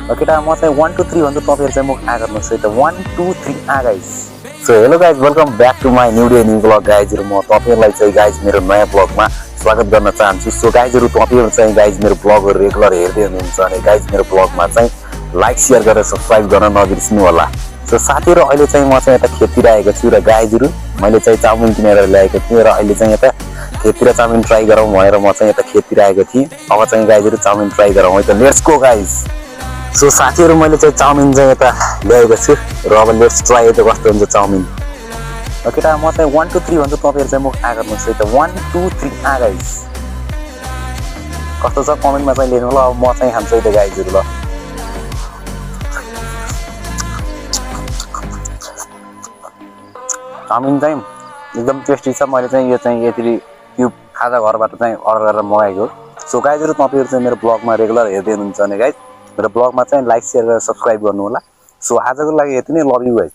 केटा म चाहिँ 1 2 3 भन्छु तपाईहरु चाहिँ मुख आ गर्नुस् है त 1 2 3 आ guys so hello guys welcome back to my new day new blog गाइजहरु म तपाईहरुलाई चाहिँ गाइस मेरो नयाँ ब्लगमा स्वागत गर्न चाहन्छु सो गाइजहरु तपाईहरु चाहिँ गाइस मेरो ब्लगहरु रेगुलर हेर्दै हुनुहुन्छ अनि गाइस मेरो ब्लगमा चाहिँ लाइक शेयर गरेर सब्स्क्राइब गर्न नबिर्सिनु होला सो साथीहरु अहिले चाहिँ म चाहिँ यता खेततिर आएको छु र गाइजहरु मैले चाहिँ चाउमिन किनेर ल्याएको थिएँ र अहिले चाहिँ यता खेततिर चाउमिन ट्राई गरौँ भनेर म चाहिँ यता खेततिर आएको थिएँ अब चाहिँ गाइजहरु चाउमिन ट्राई गरौँ है त लेट्स गो गाइस सो साथीहरु मैले चाहिँ चाउमिन चाहिँ यता ल्याएको छु र अब लेट्स ट्राई त कस्तो हुन्छ चाउमिन केटा म चाहिँ 1 2 3 भन्छु तपाईहरु चाहिँ मुख आ गर्नुस् है त 1 2 3 आ गाइस कस्तो छ कमेन्टमा चाहिँ लेख्नु ल अब म चाहिँ खान्छु है त गाइजहरु ल चाउमिन चाहिँ एकदम टेस्टी छ मैले चाहिँ यो चाहिँ यति क्युब खाजा घरबाट चाहिँ अर्डर गरेर मगाएको सो गाइजहरु तपाईहरु चाहिँ मेरो ब्लगमा रेगुलर हेर्दै हुनुहुन्छ भने गाइस मेरो ब्लगमा चाहिँ लाइक शेयर गरेर सब्स्क्राइब गर्नु होला सो आजको लागि यति नै लभ यु गाइस